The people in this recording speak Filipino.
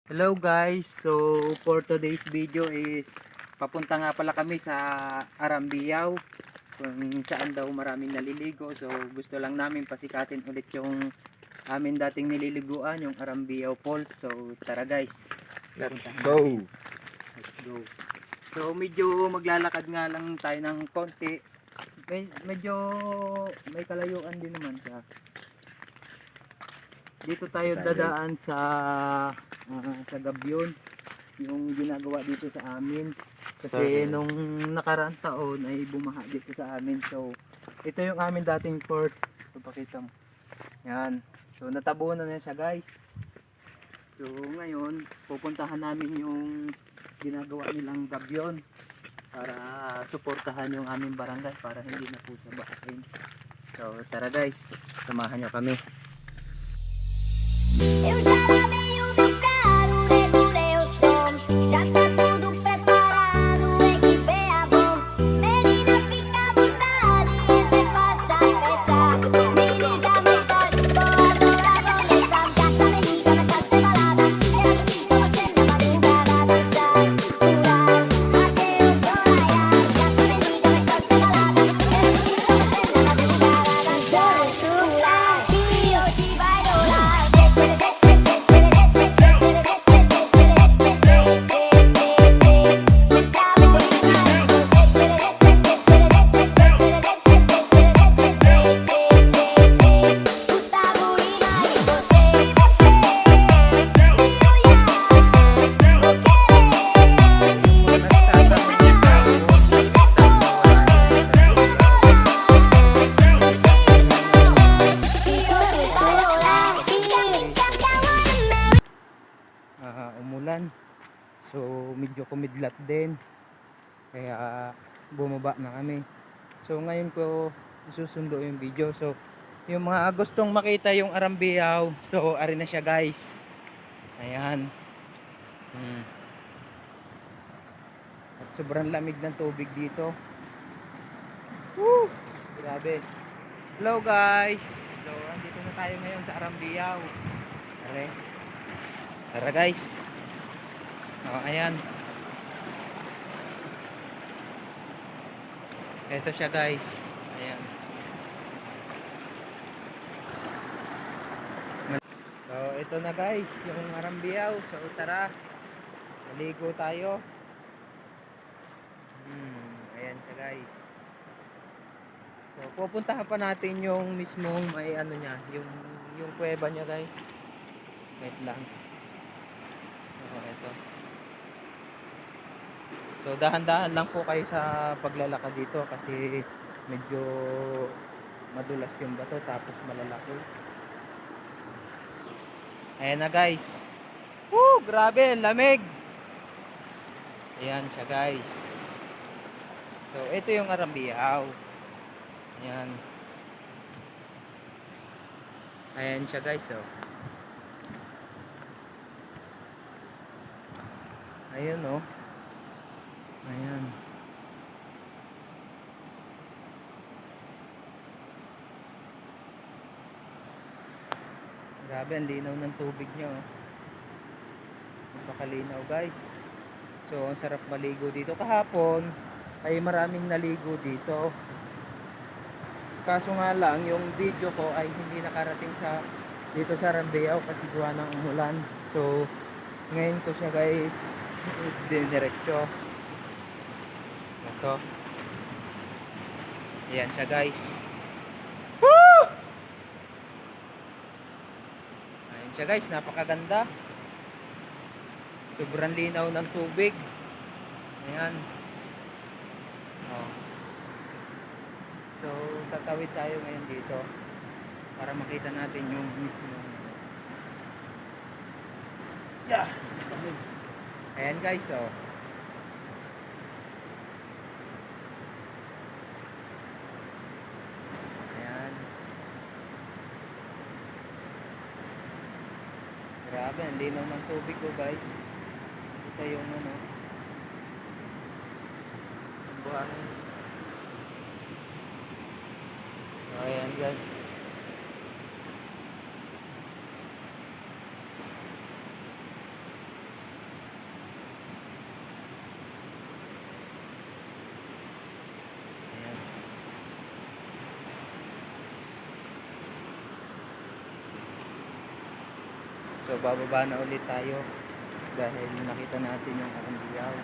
Hello guys, so for today's video is papunta nga pala kami sa Arambiaw kung saan daw maraming naliligo. So gusto lang namin pasikatin ulit yung amin dating nililiguan, yung Arambiaw Falls. So tara guys, Let's puntahan go. natin. Let's go. So medyo maglalakad nga lang tayo ng konti. Medyo may kalayuan din naman siya. Dito tayo dadaan sa Gabyon, yung ginagawa dito sa amin kasi nung nakaraang taon ay bumaha dito sa amin. So ito yung amin dating fort. So pakita mo yan, so natabunan na siya guys. So ngayon pupuntahan namin yung ginagawa nilang Gabyon para suportahan yung aming barangay para hindi na po siya baasin. So tara guys, samahan nyo kami. Eu já lavei o meu carro, regulei o som. Já tá tudo preparado, equipei a bom. Menina, fica à vontade, até passa a festa. Me liga mais tarde, vou adorar, vou dançar. Gata, me liga mais tarde, tem balada. Quero curtir com você na madrugada, dançar, pular, até o sol raiar. Gata, me liga mais tarde, tem balada. Quero curtir com você na madrugada, dançar, pular. Se hoje vai rolar. Umulan, so medyo kumidlat din kaya bumaba na kami. So ngayon ko isusundo yung video. So yung mga gustong makita yung Arambiaw, so ari na siya guys, ayan. At sobrang lamig ng tubig dito. Woo! Grabe. Hello guys, so andito na tayo ngayon sa Arambiaw. Tara guys. Ayan. Ito siya guys. Ayan. So ito na guys, yung Arambiaw. So tara, maligo tayo. Ayan siya guys. So pupuntahan pa natin yung mismong may ano niya, yung kuweba niya guys. Wait lang. Ito. So dahan-dahan lang po kayo sa paglalakad dito kasi medyo madulas yung bato tapos malalaki. Ayan na guys. Woo! Grabe, lamig. Ayan siya guys. So ito yung Arambiaw. Ayan. Ayan siya guys, oh. Ayan, oh. Ayan. Grabe, ang linaw ng tubig niya, oh. Napakalinaw guys. So ang sarap maligo dito. Kahapon ay maraming naligo dito. Kaso nga lang yung video ko ay hindi nakarating sa dito sa Arambiaw kasi gawa ng umulan. So ngayon ko siya guys diniretso. Ito. Ayan siya guys. Woo! Ayan siya guys, napakaganda. Sobrang linaw ng tubig. Ayan. Oh. So tatawid tayo ngayon dito para makita natin yung mismo. Yeah. Ayan guys, oh. Ayan. Grabe, ang linaw ng tubig ko guys. Ito yung ano, ang buhangin. Ayan guys. So bababa na ulit tayo dahil nakita natin yung Arambiyao.